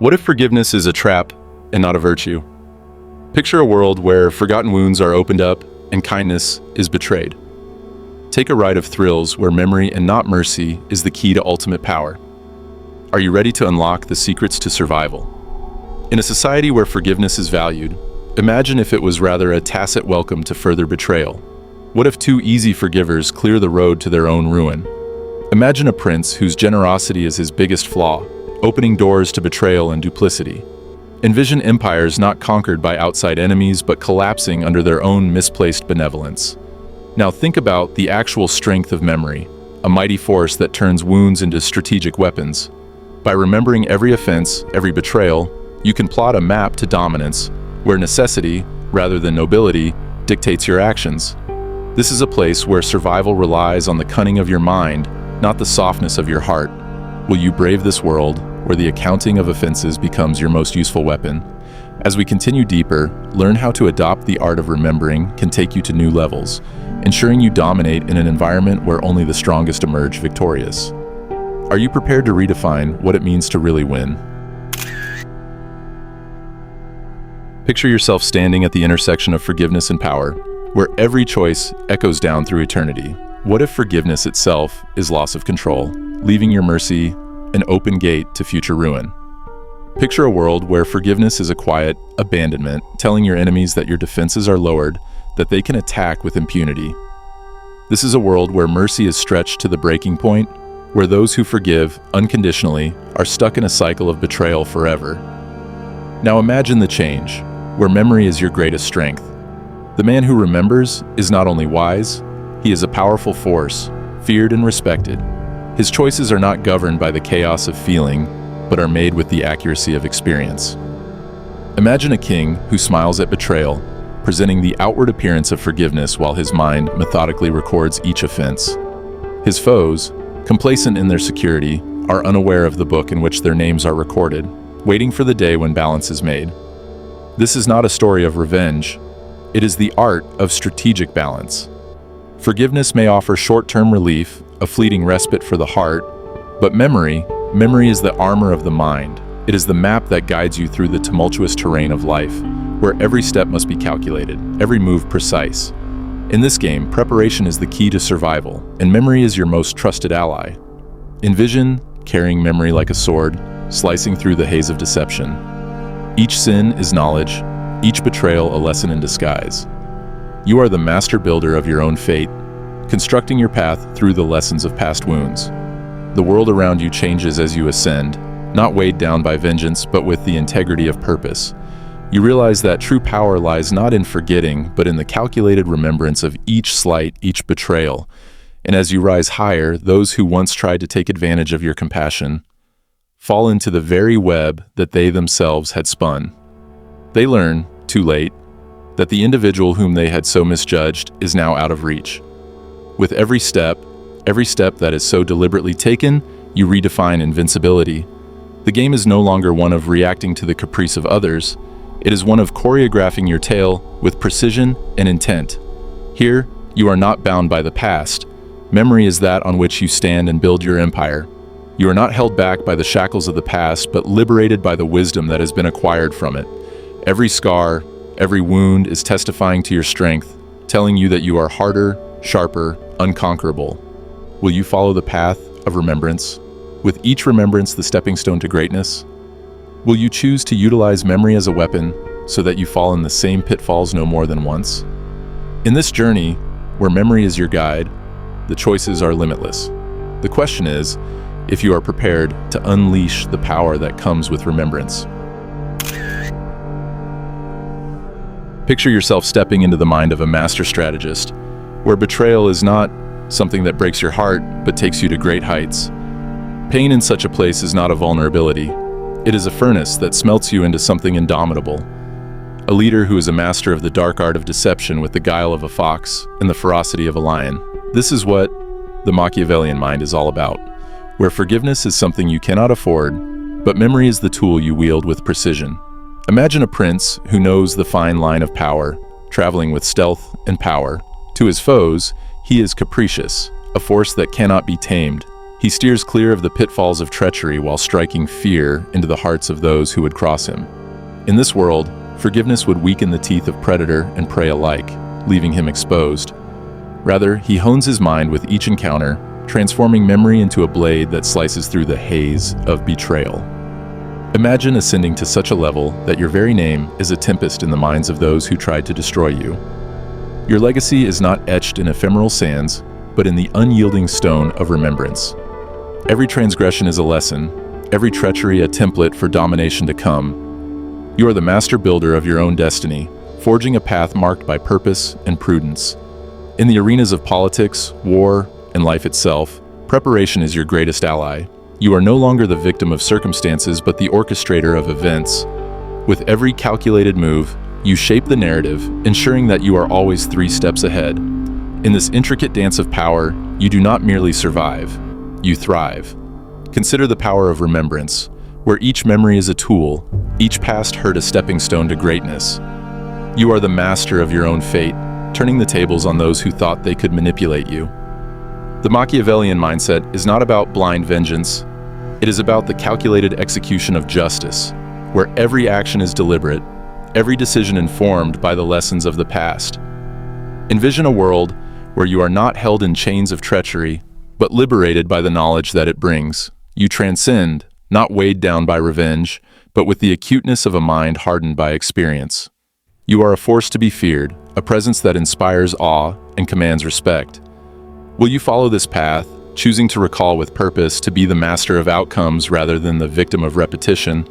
What if forgiveness is a trap and not a virtue? Picture a world where forgotten wounds are opened up and kindness is betrayed. Take a ride of thrills where memory and not mercy is the key to ultimate power. Are you ready to unlock the secrets to survival? In a society where forgiveness is valued, imagine if it was rather a tacit welcome to further betrayal. What if two easy forgivers clear the road to their own ruin? Imagine a prince whose generosity is his biggest flaw, opening doors to betrayal and duplicity. Envision empires not conquered by outside enemies but collapsing under their own misplaced benevolence. Now think about the actual strength of memory, a mighty force that turns wounds into strategic weapons. By remembering every offense, every betrayal, you can plot a map to dominance, where necessity, rather than nobility, dictates your actions. This is a place where survival relies on the cunning of your mind, not the softness of your heart. Will you brave this world, where the accounting of offenses becomes your most useful weapon? As we continue deeper, learn how to adopt the art of remembering can take you to new levels, ensuring you dominate in an environment where only the strongest emerge victorious. Are you prepared to redefine what it means to really win? Picture yourself standing at the intersection of forgiveness and power, where every choice echoes down through eternity. What if forgiveness itself is loss of control, leaving your mercy an open gate to future ruin? Picture a world where forgiveness is a quiet abandonment, telling your enemies that your defenses are lowered, that they can attack with impunity. This is a world where mercy is stretched to the breaking point, where those who forgive unconditionally are stuck in a cycle of betrayal forever. Now imagine the change, where memory is your greatest strength. The man who remembers is not only wise, he is a powerful force, feared and respected. His choices are not governed by the chaos of feeling, but are made with the accuracy of experience. Imagine a king who smiles at betrayal, presenting the outward appearance of forgiveness while his mind methodically records each offense. His foes, complacent in their security, are unaware of the book in which their names are recorded, waiting for the day when balance is made. This is not a story of revenge. It is the art of strategic balance. Forgiveness may offer short-term relief, a fleeting respite for the heart, but memory is the armor of the mind. It is the map that guides you through the tumultuous terrain of life, where every step must be calculated, every move precise. In this game, preparation is the key to survival, and memory is your most trusted ally. Envision carrying memory like a sword, slicing through the haze of deception. Each sin is knowledge, each betrayal a lesson in disguise. You are the master builder of your own fate, constructing your path through the lessons of past wounds. The world around you changes as you ascend, not weighed down by vengeance, but with the integrity of purpose. You realize that true power lies not in forgetting, but in the calculated remembrance of each slight, each betrayal. And as you rise higher, those who once tried to take advantage of your compassion fall into the very web that they themselves had spun. They learn, too late, that the individual whom they had so misjudged is now out of reach. With every step that is so deliberately taken, you redefine invincibility. The game is no longer one of reacting to the caprice of others. It is one of choreographing your tale with precision and intent. Here, you are not bound by the past. Memory is that on which you stand and build your empire. You are not held back by the shackles of the past, but liberated by the wisdom that has been acquired from it. Every scar, every wound is testifying to your strength, telling you that you are harder, sharper, unconquerable. Will you follow the path of remembrance? With each remembrance the stepping stone to greatness? Will you choose to utilize memory as a weapon so that you fall in the same pitfalls no more than once? In this journey, where memory is your guide, the choices are limitless. The question is, if you are prepared to unleash the power that comes with remembrance. Picture yourself stepping into the mind of a master strategist, where betrayal is not something that breaks your heart, but takes you to great heights. Pain in such a place is not a vulnerability. It is a furnace that smelts you into something indomitable. A leader who is a master of the dark art of deception with the guile of a fox and the ferocity of a lion. This is what the Machiavellian mind is all about, where forgiveness is something you cannot afford, but memory is the tool you wield with precision. Imagine a prince who knows the fine line of power, traveling with stealth and power. To his foes, he is capricious, a force that cannot be tamed. He steers clear of the pitfalls of treachery while striking fear into the hearts of those who would cross him. In this world, forgiveness would weaken the teeth of predator and prey alike, leaving him exposed. Rather, he hones his mind with each encounter, transforming memory into a blade that slices through the haze of betrayal. Imagine ascending to such a level that your very name is a tempest in the minds of those who tried to destroy you. Your legacy is not etched in ephemeral sands, but in the unyielding stone of remembrance. Every transgression is a lesson, every treachery a template for domination to come. You are the master builder of your own destiny, forging a path marked by purpose and prudence. In the arenas of politics, war, and life itself, preparation is your greatest ally. You are no longer the victim of circumstances, but the orchestrator of events. With every calculated move, you shape the narrative, ensuring that you are always 3 steps ahead. In this intricate dance of power, you do not merely survive, you thrive. Consider the power of remembrance, where each memory is a tool, each past hurt a stepping stone to greatness. You are the master of your own fate, turning the tables on those who thought they could manipulate you. The Machiavellian mindset is not about blind vengeance. It is about the calculated execution of justice, where every action is deliberate, every decision informed by the lessons of the past. Envision a world where you are not held in chains of treachery, but liberated by the knowledge that it brings. You transcend, not weighed down by revenge, but with the acuteness of a mind hardened by experience. You are a force to be feared, a presence that inspires awe and commands respect. Will you follow this path, choosing to recall with purpose, to be the master of outcomes rather than the victim of repetition?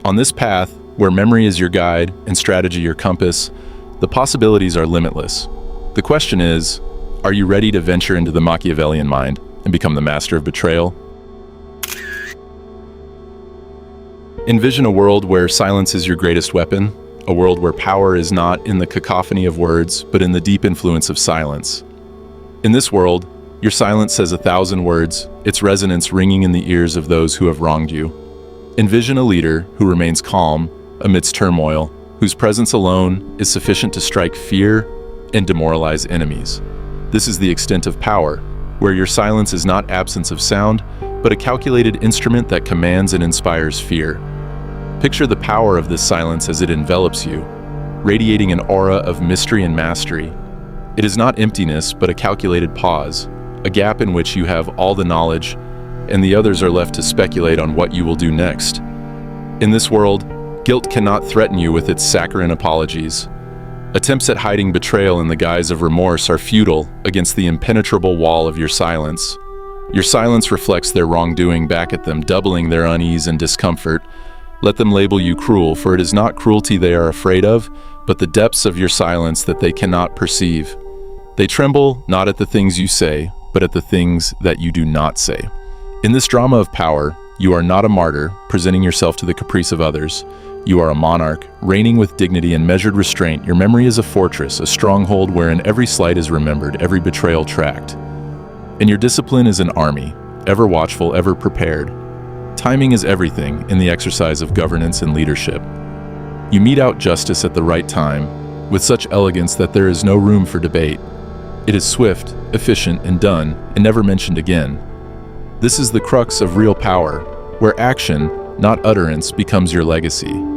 On this path, where memory is your guide and strategy your compass, the possibilities are limitless. The question is, are you ready to venture into the Machiavellian mind and become the master of betrayal? Envision a world where silence is your greatest weapon, a world where power is not in the cacophony of words, but in the deep influence of silence. In this world, your silence says 1,000 words, its resonance ringing in the ears of those who have wronged you. Envision a leader who remains calm amidst turmoil, whose presence alone is sufficient to strike fear and demoralize enemies. This is the extent of power, where your silence is not absence of sound, but a calculated instrument that commands and inspires fear. Picture the power of this silence as it envelops you, radiating an aura of mystery and mastery. It is not emptiness, but a calculated pause, a gap in which you have all the knowledge, and the others are left to speculate on what you will do next. In this world, guilt cannot threaten you with its saccharine apologies. Attempts at hiding betrayal in the guise of remorse are futile against the impenetrable wall of your silence. Your silence reflects their wrongdoing back at them, doubling their unease and discomfort. Let them label you cruel, for it is not cruelty they are afraid of, but the depths of your silence that they cannot perceive. They tremble not at the things you say, but at the things that you do not say. In this drama of power, you are not a martyr, presenting yourself to the caprice of others. You are a monarch, reigning with dignity and measured restraint. Your memory is a fortress, a stronghold wherein every slight is remembered, every betrayal tracked. And your discipline is an army, ever watchful, ever prepared. Timing is everything in the exercise of governance and leadership. You mete out justice at the right time, with such elegance that there is no room for debate. It is swift, efficient, and done, and never mentioned again. This is the crux of real power, where action, not utterance, becomes your legacy.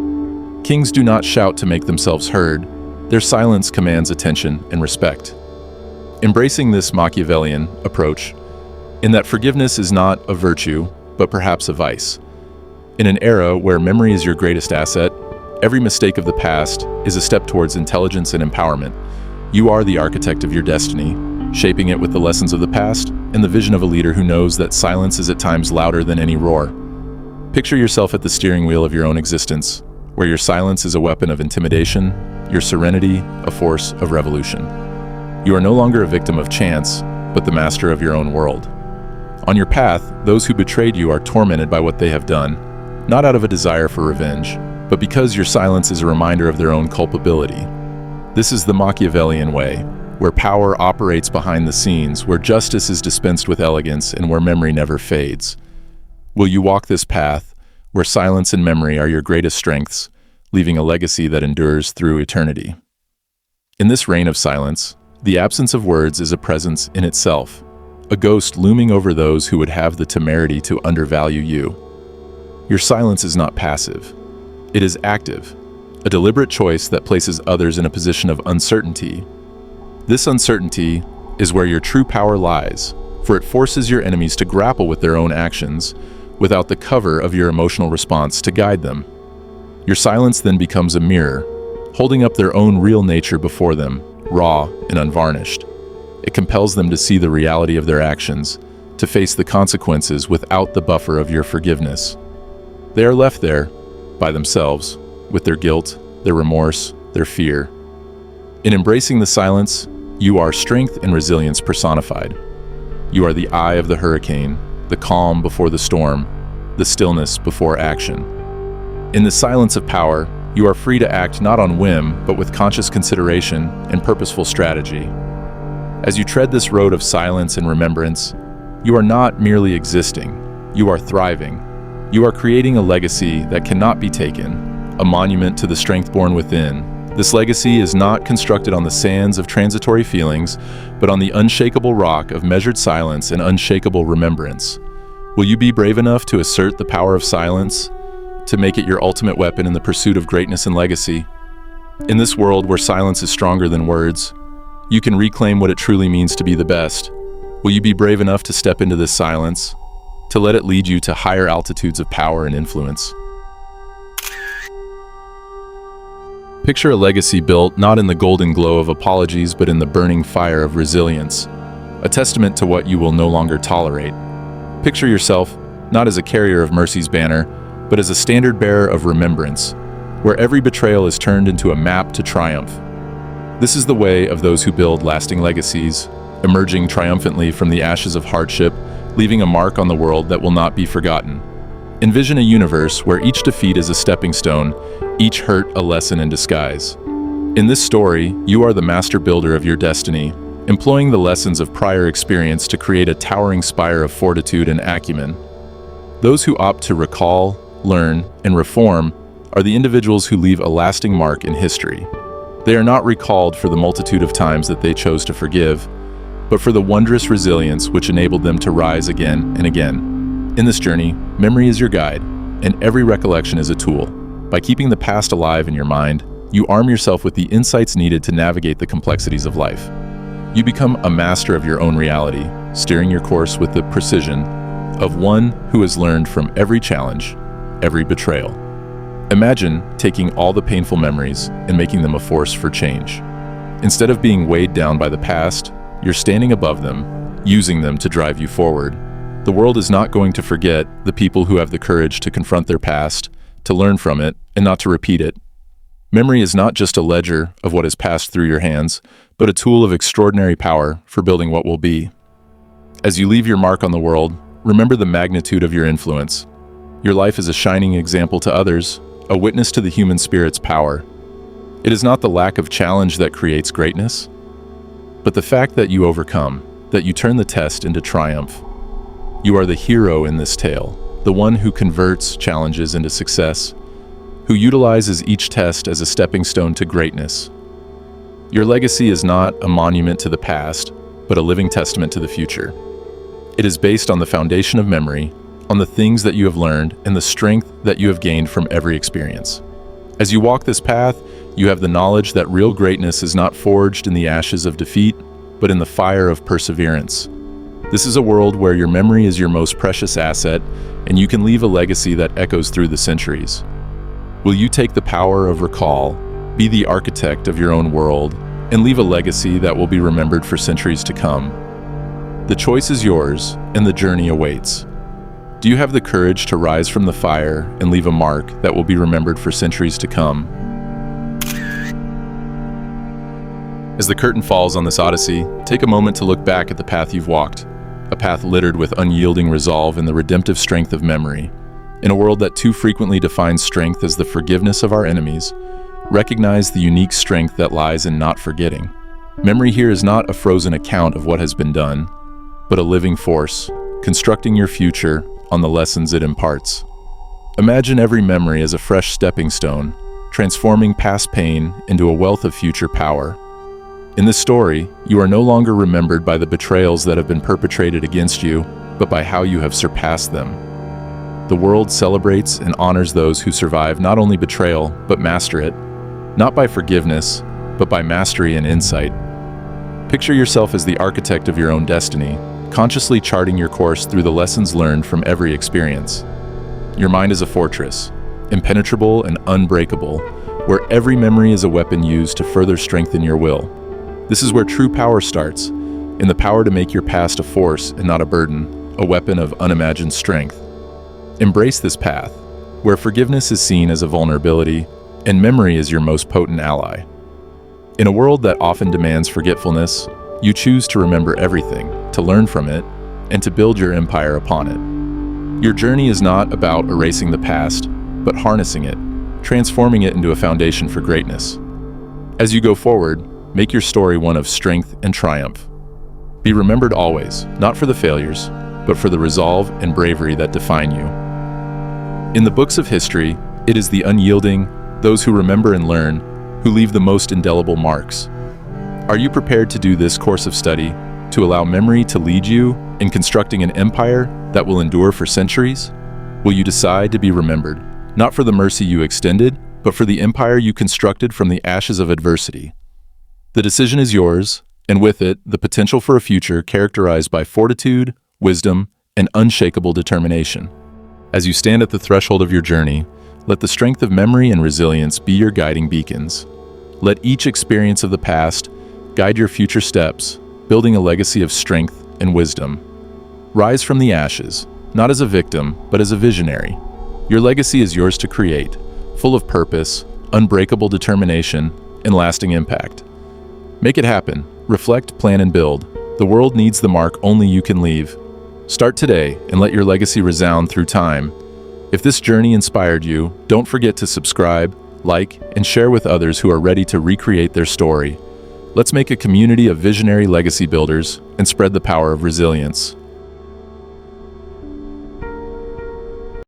Kings do not shout to make themselves heard. Their silence commands attention and respect. Embracing this Machiavellian approach, in that forgiveness is not a virtue, but perhaps a vice. In an era where memory is your greatest asset, every mistake of the past is a step towards intelligence and empowerment. You are the architect of your destiny, shaping it with the lessons of the past and the vision of a leader who knows that silence is at times louder than any roar. Picture yourself at the steering wheel of your own existence, where your silence is a weapon of intimidation, your serenity a force of revolution. You are no longer a victim of chance, but the master of your own world. On your path, those who betrayed you are tormented by what they have done, not out of a desire for revenge, but because your silence is a reminder of their own culpability. This is the Machiavellian way, where power operates behind the scenes, where justice is dispensed with elegance, and where memory never fades. Will you walk this path, where silence and memory are your greatest strengths, leaving a legacy that endures through eternity? In this reign of silence, the absence of words is a presence in itself, a ghost looming over those who would have the temerity to undervalue you. Your silence is not passive. It is active, a deliberate choice that places others in a position of uncertainty. This uncertainty is where your true power lies, for it forces your enemies to grapple with their own actions without the cover of your emotional response to guide them. Your silence then becomes a mirror, holding up their own real nature before them, raw and unvarnished. It compels them to see the reality of their actions, to face the consequences without the buffer of your forgiveness. They are left there, by themselves, with their guilt, their remorse, their fear. In embracing the silence, you are strength and resilience personified. You are the eye of the hurricane, the calm before the storm, the stillness before action. In the silence of power, you are free to act not on whim, but with conscious consideration and purposeful strategy. As you tread this road of silence and remembrance, you are not merely existing, you are thriving. You are creating a legacy that cannot be taken, a monument to the strength born within. This legacy is not constructed on the sands of transitory feelings, but on the unshakable rock of measured silence and unshakable remembrance. Will you be brave enough to assert the power of silence, to make it your ultimate weapon in the pursuit of greatness and legacy? In this world where silence is stronger than words, you can reclaim what it truly means to be the best. Will you be brave enough to step into this silence, to let it lead you to higher altitudes of power and influence? Picture a legacy built not in the golden glow of apologies, but in the burning fire of resilience, a testament to what you will no longer tolerate. Picture yourself not as a carrier of mercy's banner, but as a standard bearer of remembrance, where every betrayal is turned into a map to triumph. This is the way of those who build lasting legacies, emerging triumphantly from the ashes of hardship, leaving a mark on the world that will not be forgotten. Envision a universe where each defeat is a stepping stone, each hurt a lesson in disguise. In this story, you are the master builder of your destiny, employing the lessons of prior experience to create a towering spire of fortitude and acumen. Those who opt to recall, learn, and reform are the individuals who leave a lasting mark in history. They are not recalled for the multitude of times that they chose to forgive, but for the wondrous resilience which enabled them to rise again and again. In this journey, memory is your guide, and every recollection is a tool. By keeping the past alive in your mind, you arm yourself with the insights needed to navigate the complexities of life. You become a master of your own reality, steering your course with the precision of one who has learned from every challenge, every betrayal. Imagine taking all the painful memories and making them a force for change. Instead of being weighed down by the past, you're standing above them, using them to drive you forward. The world is not going to forget the people who have the courage to confront their past, to learn from it, and not to repeat it. Memory is not just a ledger of what has passed through your hands, but a tool of extraordinary power for building what will be. As you leave your mark on the world, remember the magnitude of your influence. Your life is a shining example to others, a witness to the human spirit's power. It is not the lack of challenge that creates greatness, but the fact that you overcome, that you turn the test into triumph. You are the hero in this tale, the one who converts challenges into success, who utilizes each test as a stepping stone to greatness. Your legacy is not a monument to the past, but a living testament to the future. It is based on the foundation of memory, on the things that you have learned, and the strength that you have gained from every experience. As you walk this path, you have the knowledge that real greatness is not forged in the ashes of defeat, but in the fire of perseverance. This is a world where your memory is your most precious asset, and you can leave a legacy that echoes through the centuries. Will you take the power of recall, be the architect of your own world, and leave a legacy that will be remembered for centuries to come? The choice is yours, and the journey awaits. Do you have the courage to rise from the fire and leave a mark that will be remembered for centuries to come? As the curtain falls on this odyssey, take a moment to look back at the path you've walked, a path littered with unyielding resolve and the redemptive strength of memory. In a world that too frequently defines strength as the forgiveness of our enemies, recognize the unique strength that lies in not forgetting. Memory here is not a frozen account of what has been done, but a living force, constructing your future on the lessons it imparts. Imagine every memory as a fresh stepping stone, transforming past pain into a wealth of future power. In this story, you are no longer remembered by the betrayals that have been perpetrated against you, but by how you have surpassed them. The world celebrates and honors those who survive not only betrayal, but master it, not by forgiveness, but by mastery and insight. Picture yourself as the architect of your own destiny, consciously charting your course through the lessons learned from every experience. Your mind is a fortress, impenetrable and unbreakable, where every memory is a weapon used to further strengthen your will. This is where true power starts, in the power to make your past a force and not a burden, a weapon of unimagined strength. Embrace this path, where forgiveness is seen as a vulnerability, and memory is your most potent ally. In a world that often demands forgetfulness, you choose to remember everything, to learn from it, and to build your empire upon it. Your journey is not about erasing the past, but harnessing it, transforming it into a foundation for greatness. As you go forward, make your story one of strength and triumph. Be remembered always, not for the failures, but for the resolve and bravery that define you. In the books of history, it is the unyielding, those who remember and learn, who leave the most indelible marks. Are you prepared to do this course of study, to allow memory to lead you in constructing an empire that will endure for centuries? Will you decide to be remembered, not for the mercy you extended, but for the empire you constructed from the ashes of adversity? The decision is yours, and with it, the potential for a future characterized by fortitude, wisdom, and unshakable determination. As you stand at the threshold of your journey, let the strength of memory and resilience be your guiding beacons. Let each experience of the past guide your future steps, building a legacy of strength and wisdom. Rise from the ashes, not as a victim, but as a visionary. Your legacy is yours to create, full of purpose, unbreakable determination, and lasting impact. Make it happen. Reflect, plan, and build. The world needs the mark only you can leave. Start today and let your legacy resound through time. If this journey inspired you, don't forget to subscribe, like, and share with others who are ready to recreate their story. Let's make a community of visionary legacy builders and spread the power of resilience.